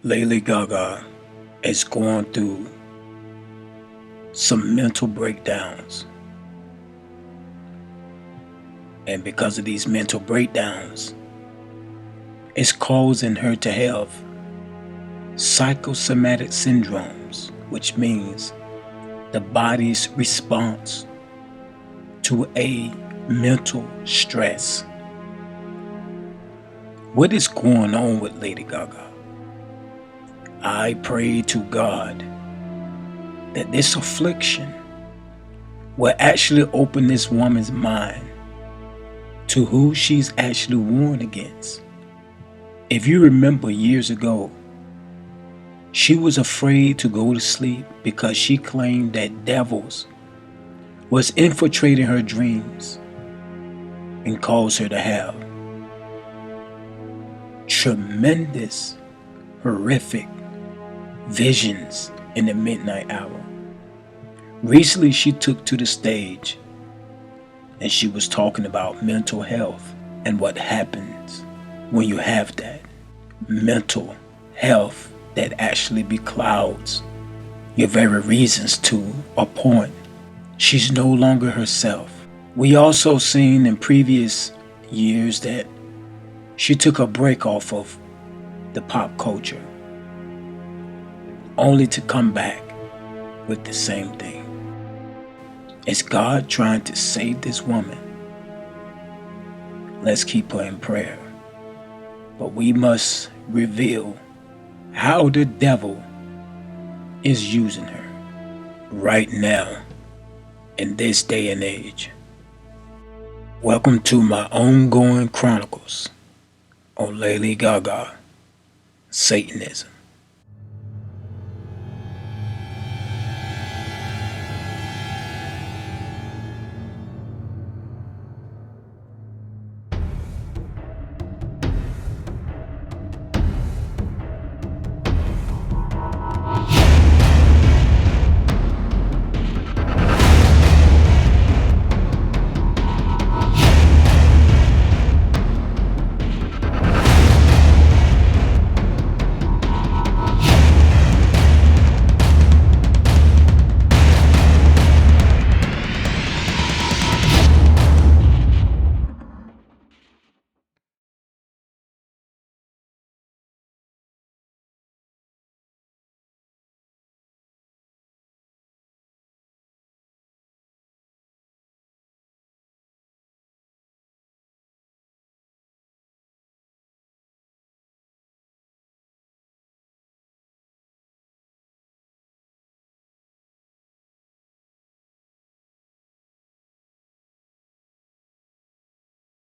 Lady GaGa is going through some mental breakdowns. And because of these mental breakdowns, it's causing her to have psychosomatic syndromes, which means the body's response to a mental stress. What is going on with Lady GaGa? I pray to God that this affliction will actually open this woman's mind to who she's actually warned against. If you remember years ago, she was afraid to go to sleep because she claimed that devils was infiltrating her dreams and caused her to have tremendous, horrific visions in the midnight hour. Recently, she took to the stage and she was talking about mental health and what happens when you have that mental health that actually beclouds your very reasons to a point. She's no longer herself. We also seen in previous years that she took a break off of the pop culture, only to come back with the same thing. Is God trying to save this woman? Let's keep her in prayer. But we must reveal how the devil is using her right now in this day and age. Welcome to my ongoing chronicles on Lady GaGa, Satanism.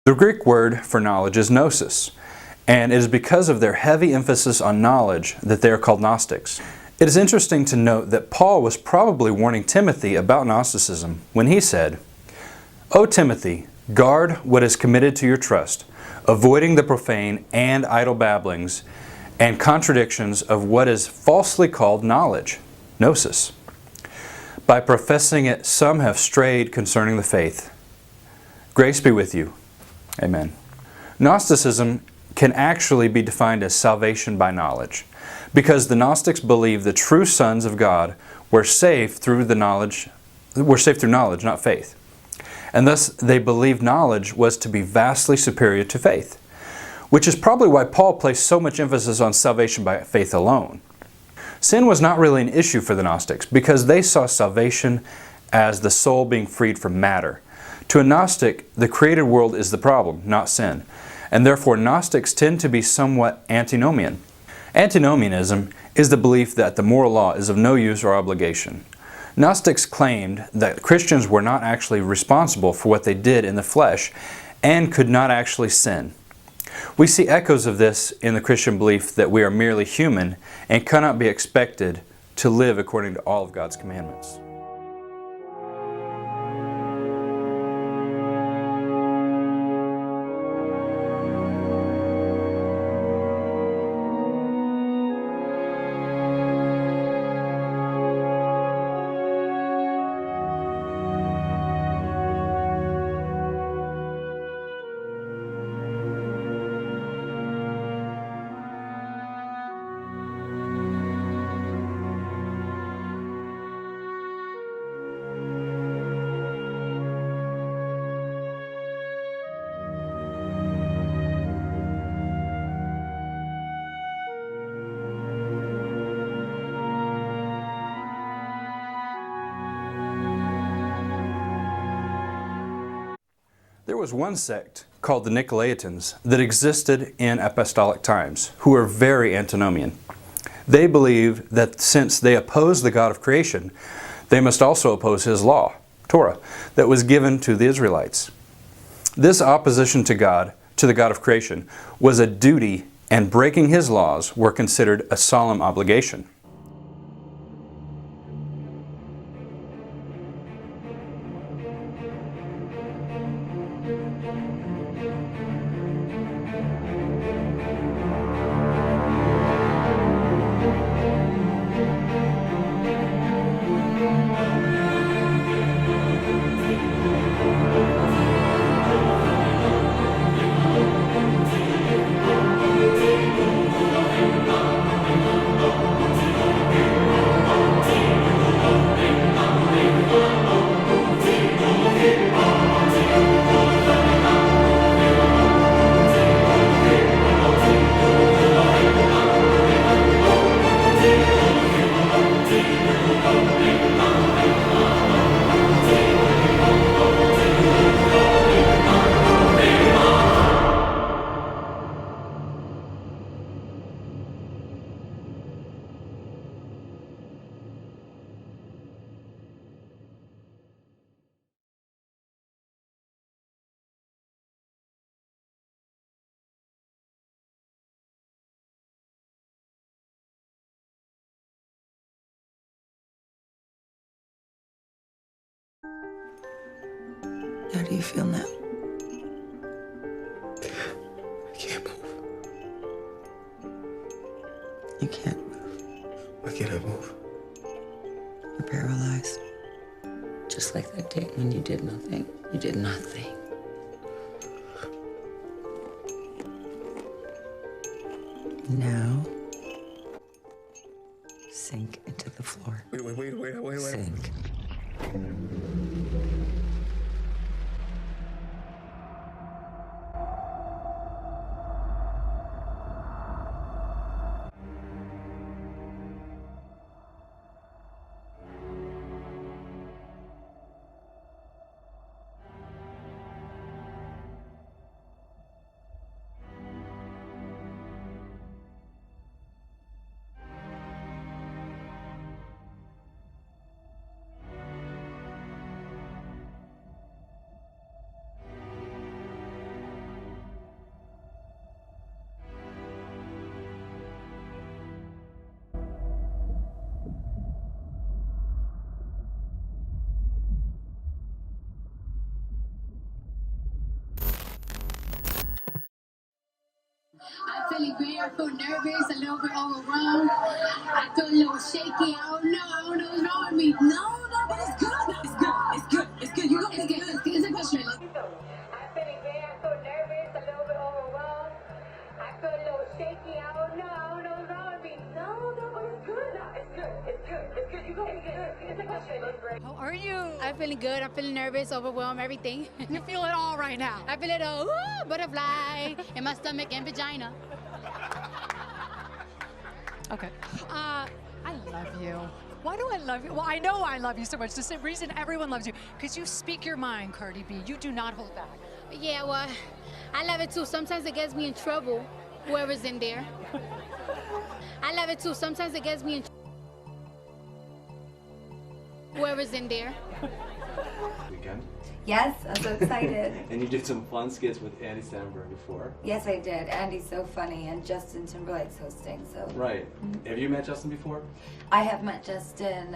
The Greek word for knowledge is gnosis, and it is because of their heavy emphasis on knowledge that they are called Gnostics. It is interesting to note that Paul was probably warning Timothy about Gnosticism when he said, "O Timothy, guard what is committed to your trust, avoiding the profane and idle babblings and contradictions of what is falsely called knowledge," gnosis. "By professing it, some have strayed concerning the faith. Grace be with you. Amen." Gnosticism can actually be defined as salvation by knowledge, because the Gnostics believe the true sons of God were saved through knowledge, not faith. And thus they believed knowledge was to be vastly superior to faith, which is probably why Paul placed so much emphasis on salvation by faith alone. Sin was not really an issue for the Gnostics because they saw salvation as the soul being freed from matter. To a Gnostic, the created world is the problem, not sin, and therefore Gnostics tend to be somewhat antinomian. Antinomianism is the belief that the moral law is of no use or obligation. Gnostics claimed that Christians were not actually responsible for what they did in the flesh and could not actually sin. We see echoes of this in the Christian belief that we are merely human and cannot be expected to live according to all of God's commandments. There was one sect called the Nicolaitans that existed in apostolic times who were very antinomian. They believed that since they opposed the God of creation, they must also oppose His law, Torah, that was given to the Israelites. This opposition to God, to the God of creation, was a duty, and breaking His laws were considered a solemn obligation. How do you feel now? I can't move. You can't move. Why can't I move? You're paralyzed. Just like that day when you did nothing. You did nothing. Now, sink into the floor. Wait. Sink. I'm feeling great. I feel nervous, a little bit overwhelmed. I feel a little shaky. I don't know what's wrong with me. No, but it's good. It's good. You know, it's good. It's a good feeling. I'm feeling great. I feel nervous, a little bit overwhelmed. I feel a little shaky. I don't know what's wrong with me. No, but it's good. It's good. You know, it's good. It's a good feeling. How are you? I'm feeling good. I'm feeling nervous, overwhelmed, everything. You feel it all right now. I feel it all, butterfly in my stomach and vagina. Okay. I love you. Why do I love you? Well, I know I love you so much. The reason everyone loves you, because you speak your mind, Cardi B. You do not hold back. Yeah, well, I love it too. Sometimes it gets me in trouble, whoever's in there. I love it too. Sometimes it gets me in whoever's in there. Weekend. Yes, I'm so excited. And you did some fun skits with Andy Samberg before. Yes, I did. Andy's so funny, and Justin Timberlake's hosting. So Right. Have you met Justin before? I have met Justin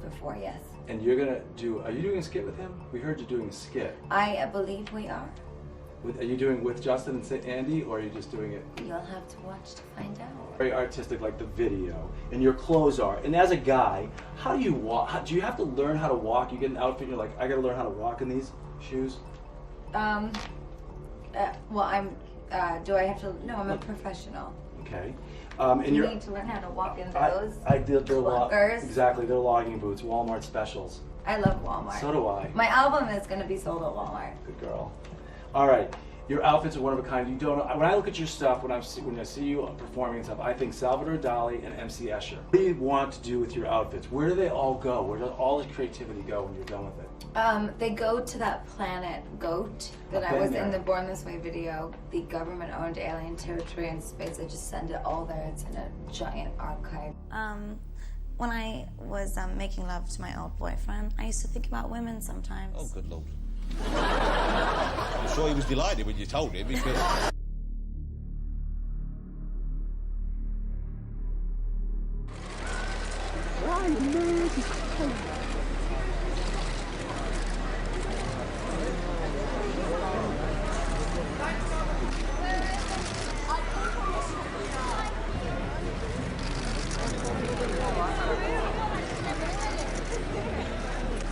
before. Yes, And you're gonna do. Are you doing a skit with him? We heard you doing a skit. I believe we are. Are you doing with Justin and Andy, or are you just doing it? You'll have to watch to find out. Very artistic, like the video, and your clothes are. And as a guy, how do you walk? Do you have to learn how to walk? You get an outfit, and you're like, I gotta learn how to walk in these shoes. Well, I'm. Do I have to? No, I'm a professional. Okay. You need to learn how to walk in those. I did. They're clunkers. Exactly. They're logging boots. Walmart specials. I love Walmart. So do I. My album is going to be sold at Walmart. Good girl. All right. Your outfits are one of a kind. You don't. When I look at your stuff, when I see you performing and stuff, I think Salvador Dali and MC Escher. What do you want to do with your outfits? Where do they all go? Where does all the creativity go when you're done with it? They go to that planet, GOAT, that I was in the Born This Way video. The government-owned alien territory in space. They just send it all there. It's in a giant archive. When I was making love to my old boyfriend, I used to think about women sometimes. Oh, good Lord. I'm sure he was delighted when you told him, because...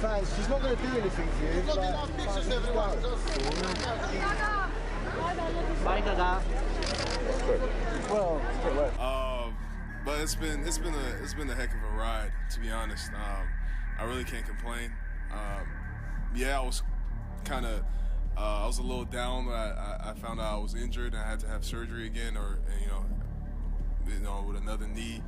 Thanks, she's not going to do anything for you. She's not getting our pictures, everyone. Bye, Gaga. Well, still left. But it's been a heck of a ride, to be honest. I really can't complain. Yeah, I was kind of I was a little down when I found out I was injured and I had to have surgery again, or you know, with another knee.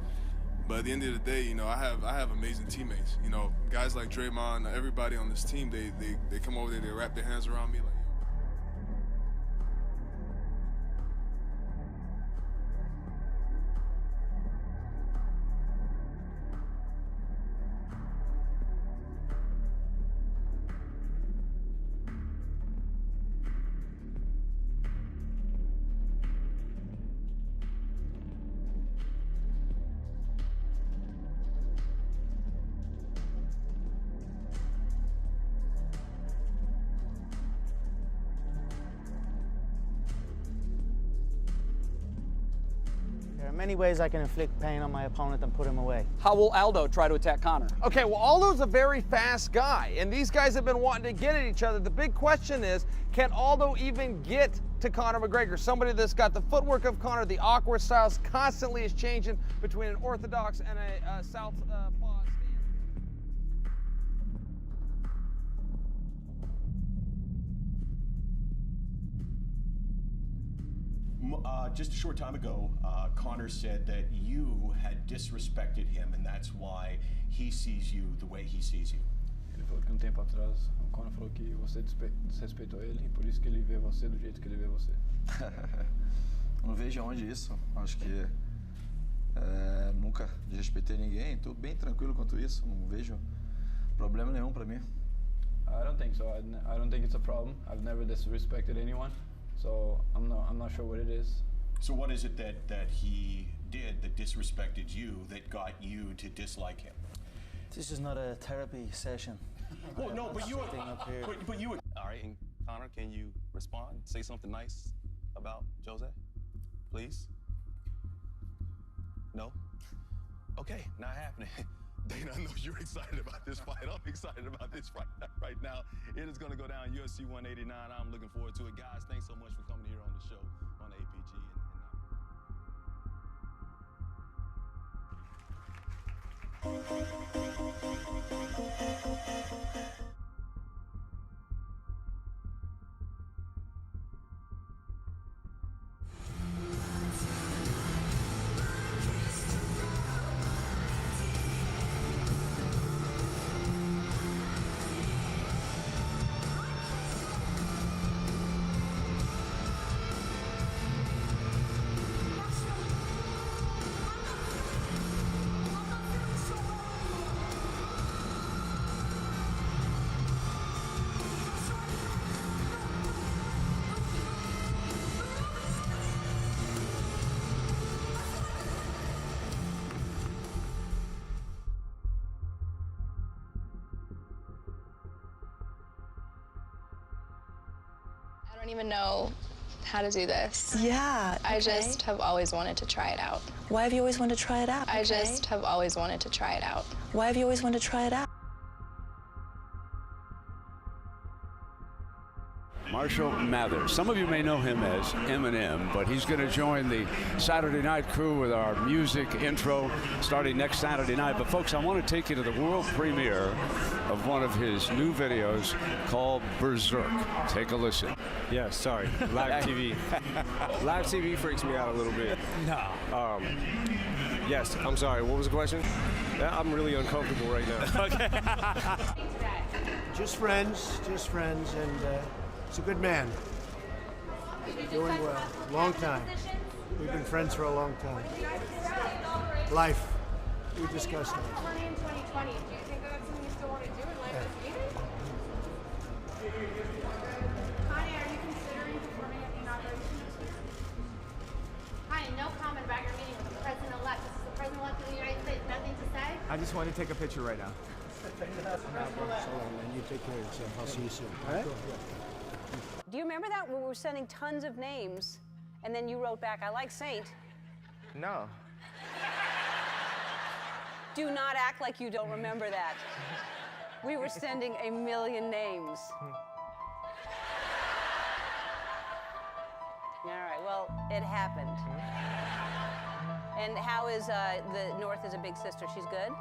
But at the end of the day, you know, I have amazing teammates. You know, guys like Draymond, everybody on this team, they come over there, they wrap their hands around me like. There are many ways I can inflict pain on my opponent and put him away. How will Aldo try to attack Conor? Okay, well, Aldo's a very fast guy, and these guys have been wanting to get at each other. The big question is, can Aldo even get to Conor McGregor? Somebody that's got the footwork of Conor, the awkward styles constantly is changing between an orthodox and a southpaw stance. Just a short time ago, Conor said that you had disrespected him, and that's why he sees you the way he sees you. Ele falou que tempo atrás, o Conor falou que você desrespeitou ele, e por isso que ele vê você do jeito que ele vê você. Não vejo onde isso. Acho que nunca desrespeitei ninguém. Estou bem tranquilo quanto isso. Não vejo problema nenhum para mim. I don't think so. I don't think it's a problem. I've never disrespected anyone, so I'm not sure what it is. So what is it that he did that disrespected you that got you to dislike him? This is not a therapy session. Well, no, but you were but you. All right, and Conor, can you respond? Say something nice about Jose, please. No. Okay, not happening. Dana, I know you're excited about this fight. I'm excited about this fight right now. It is going to go down UFC 189. I'm looking forward to it. Guys, thanks so much for coming here on the show on APG. I don't even know how to do this. Yeah, I just have always wanted to try it out. Why have you always wanted to try it out? I just have always wanted to try it out. Why have you always wanted to try it out? Marshall Mathers. Some of you may know him as Eminem, but he's going to join the Saturday Night crew with our music intro starting next Saturday night. But folks, I want to take you to the world premiere of one of his new videos called Berserk. Take a listen. Yeah, sorry. Live TV. Live TV freaks me out a little bit. No. Yes, I'm sorry. What was the question? I'm really uncomfortable right now. Okay. Just friends, and he's a good man. Doing well. Long time. We've been friends for a long time. Life. We discussed it. 2020 in 2020. Do you think that's something you still want to do in life as leader? Connie, are you considering performing at the inauguration this week? Connie, no comment about your meeting with the president-elect. This is the president-elect of the United States. Nothing to say? I just wanted to take a picture right now. So long, man. You take care of yourself. I'll see you soon. All right? Do you remember that when we were sending tons of names, and then you wrote back, I like Saint? No. Do not act like you don't remember that. We were sending a million names. All right, well, it happened. And how is the North is a big sister? She's good?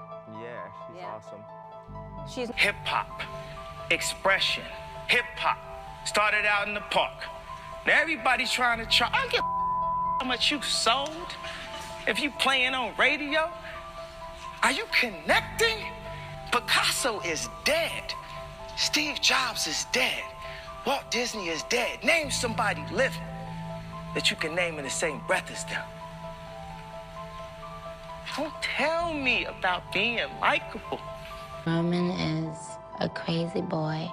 Yeah, she's awesome. She's hip-hop, expression, hip-hop. Started out in the park. Now everybody's trying to charge. I don't give how much you sold. If you playing on radio, are you connecting? Picasso is dead. Steve Jobs is dead. Walt Disney is dead. Name somebody living that you can name in the same breath as them. Don't tell me about being likable. Roman is a crazy boy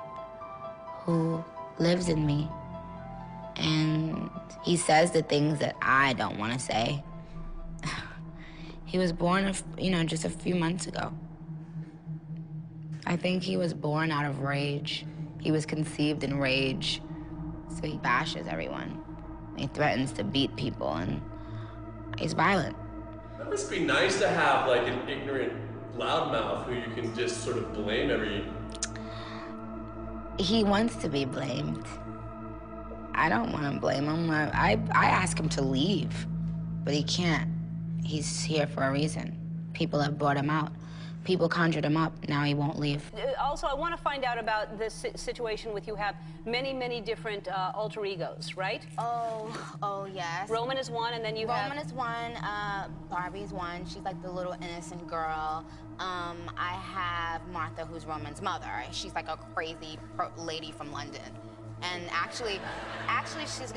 who lives in me, and he says the things that I don't want to say. He was born, just a few months ago. I think he was born out of rage. He was conceived in rage, so he bashes everyone. He threatens to beat people, and he's violent. That must be nice to have like an ignorant loudmouth who you can just sort of blame every... He wants to be blamed. I don't want to blame him. I ask him to leave, but he can't. He's here for a reason. People have brought him out. People conjured him up. Now he won't leave. Also, I want to find out about this situation with you have many, many different alter egos, right? Oh, yes. Roman is one, and then you have... Roman is one, Barbie's one. She's like the little innocent girl. I have Martha, who's Roman's mother. She's like a crazy lady from London. And actually, she's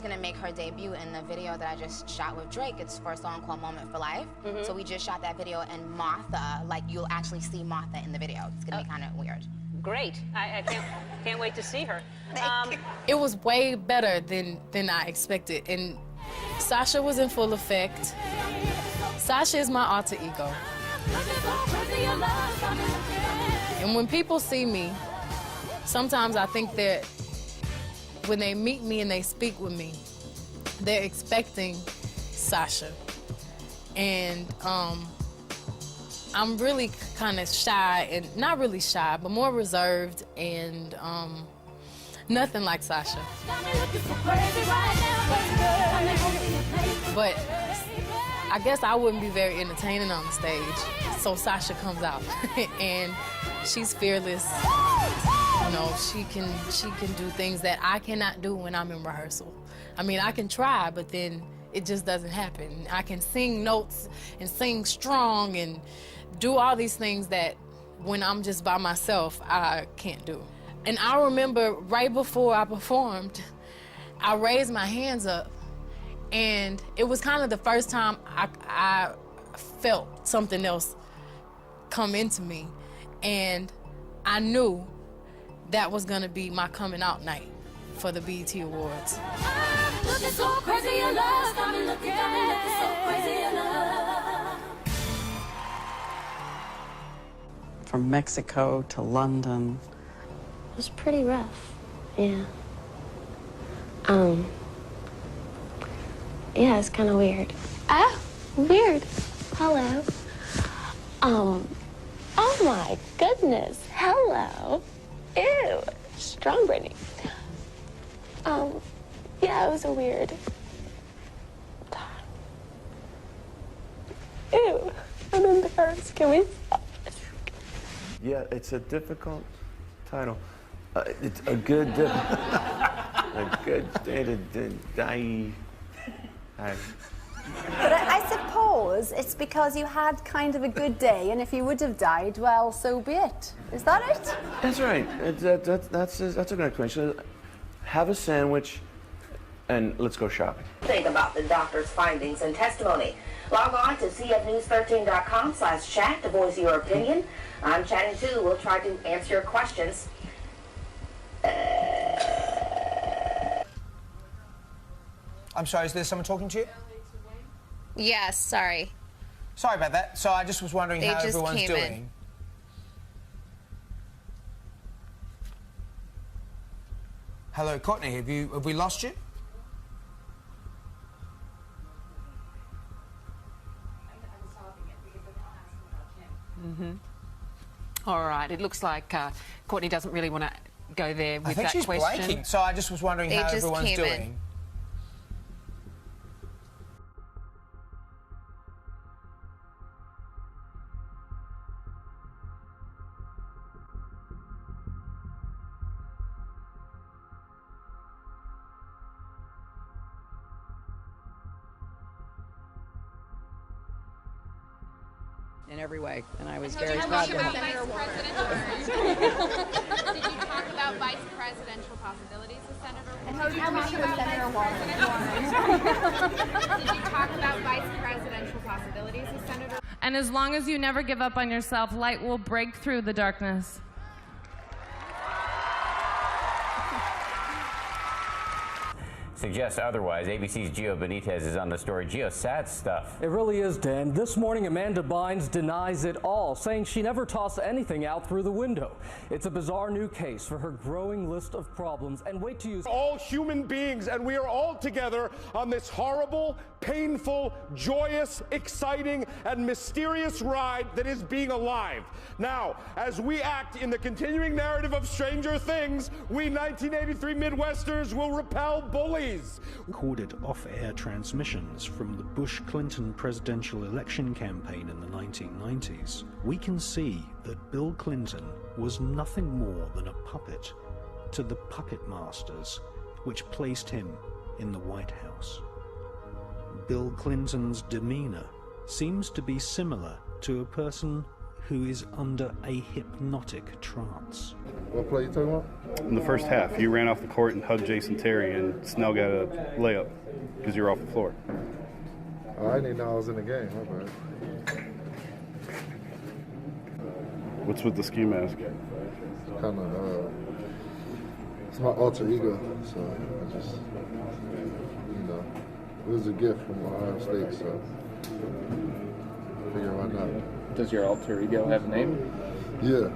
gonna make her debut in the video that I just shot with Drake. It's for a song called Moment for Life. So we just shot that video, and Martha, like, you'll actually see Martha in the video. It's gonna be kind of weird. Great. I can't wait to see her. It was way better than I expected, and Sasha was in full effect. Sasha is my alter ego. And when people see me, sometimes I think that when they meet me and they speak with me, they're expecting Sasha. And I'm really kind of shy, and not really shy, but more reserved, and nothing like Sasha. But I guess I wouldn't be very entertaining on the stage, so Sasha comes out, and she's fearless. You know, she can do things that I cannot do when I'm in rehearsal. I mean, I can try, but then it just doesn't happen. I can sing notes and sing strong and do all these things that when I'm just by myself, I can't do. And I remember right before I performed, I raised my hands up, and it was kind of the first time I felt something else come into me, and I knew that was gonna be my coming out night for the BET Awards. So crazy in love, got me looking so crazy in love. From Mexico to London. It was pretty rough, yeah. Yeah, it's kind of weird. Ah, weird. Hello. Oh my goodness, hello. Ew, strong Brittany. Yeah, it was a weird time. Ew, I'm embarrassed. Can we stop? Yeah, it's a difficult title. It's a good, state of die. But I suppose suppose it's because you had kind of a good day, and if you would have died, well, so be it. Is that it? That's right. That's a good explanation. Have a sandwich, and let's go shopping. Think about the doctor's findings and testimony. Log on to cfnews13.com/chat to voice your opinion. I'm chatting too. We'll try to answer your questions. I'm sorry, is there someone talking to you? Yes, sorry. Sorry about that. So I just was wondering They how just everyone's came doing. in. Hello, Courtney. Have we lost you? All right. It looks like Courtney doesn't really want to go there with I think that she's question. blanking. So I just was wondering how everyone's doing. In every way, and I was very proud to help. Did you talk about vice presidential possibilities with Senator Warren? Did you talk about vice presidential possibilities with Senator? And as long as you never give up on yourself, light will break through the darkness. Suggests otherwise. ABC's Gio Benitez is on the story. Gio, sad stuff. It really is, Dan. This morning, Amanda Bynes denies it all, saying she never tossed anything out through the window. It's a bizarre new case for her growing list of problems. And wait to use all human beings, and we are all together on this horrible, painful, joyous, exciting, and mysterious ride that is being alive. Now, as we act in the continuing narrative of Stranger Things, we 1983 Midwesters will repel bullies. Recorded off-air transmissions from the Bush-Clinton presidential election campaign in the 1990s, we can see that Bill Clinton was nothing more than a puppet to the puppet masters which placed him in the White House. Bill Clinton's demeanor seems to be similar to a person who is under a hypnotic trance. What play you talking about? In the first half, you ran off the court and hugged Jason Terry, and Snell got a layup because you were off the floor. Oh, I didn't know I was in the game. My bad. What's with the ski mask? Kind of, it's my alter ego, so I just, it was a gift from Ohio State, so I figure why not. Does your alter ego have a name? Yeah.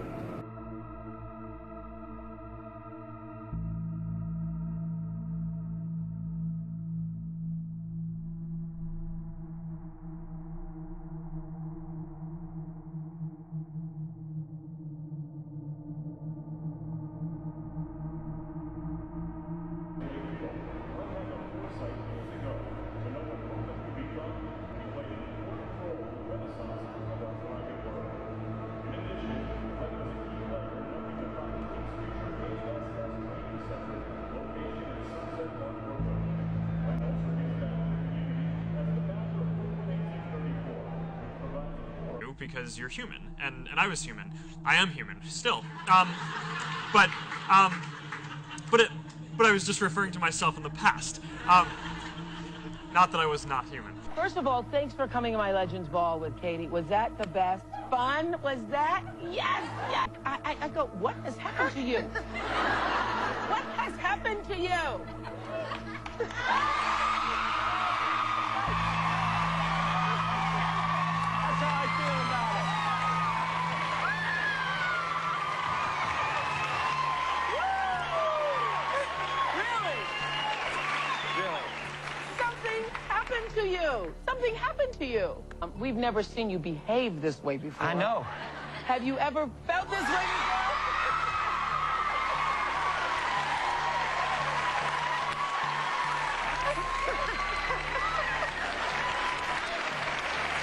Because you're human, and I was human. I am human still. But I was just referring to myself in the past. Not that I was not human. First of all, thanks for coming to my Legends Ball with Katie. Was that the best fun? Was that? Yes, yes. I go, what has happened to you? What has happened to you? That's how I feel about it. Really? Something happened to you. Something happened to you. We've never seen you behave this way before. I know. Have you ever felt this way before?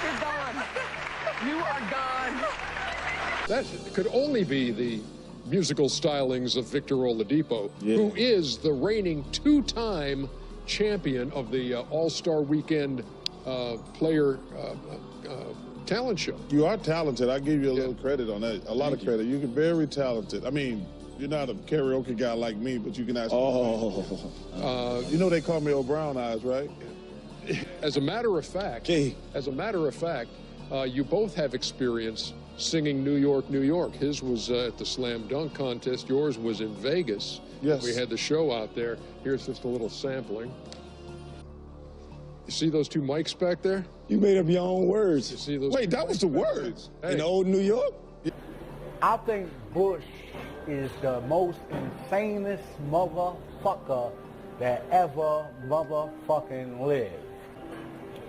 You're gone. You are gone. That could only be the musical stylings of Victor Oladipo, who is the reigning two-time champion of the All-Star Weekend player talent show. You are talented. I give you a little credit on that. A lot of credit. You're very talented. I mean, you're not a karaoke guy like me, but you can ask. You know they call me Old Brown Eyes, right? As a matter of fact, you both have experience singing New York, New York. His was at the Slam Dunk Contest. Yours was in Vegas. Yes. We had the show out there. Here's just a little sampling. You see those two mics back there? You made up your own words. You see those? Wait, that was the words in old New York? I think Bush is the most insanest motherfucker that ever motherfucking lived.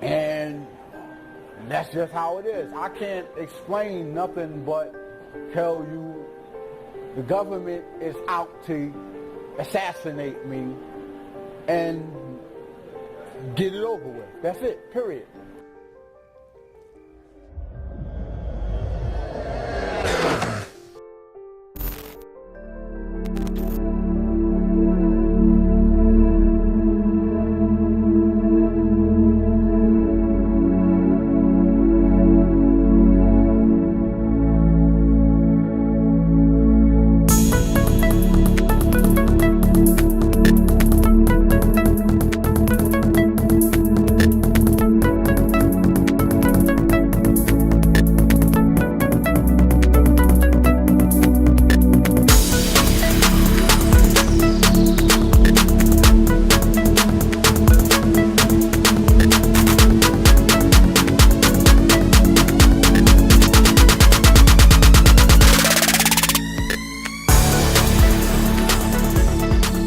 And that's just how it is. I can't explain nothing but tell you the government is out to assassinate me and get it over with. That's it, period.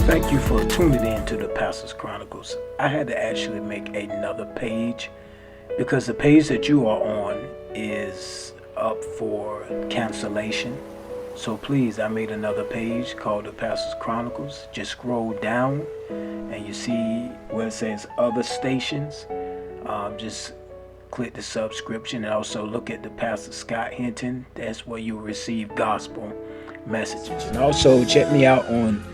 Thank you for tuning in to the Pastor's Chronicles. I had to actually make another page because the page that you are on is up for cancellation. So please, I made another page called the Pastor's Chronicles. Just scroll down and you see where it says other stations. Just click the subscription and also look at the Pastor Scott Hinton. That's where you'll receive gospel messages. And also check me out on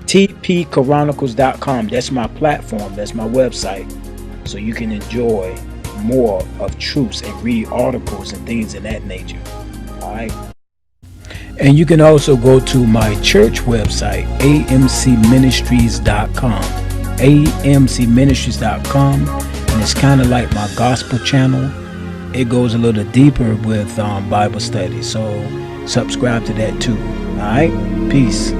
tpchronicles.com. That's my platform, that's my website, so you can enjoy more of truths and read articles and things of that nature. Alright, and you can also go to my church website, amcministries.com, amcministries.com, and it's kind of like my gospel channel. It goes a little deeper with Bible study, so subscribe to that too. Alright, peace.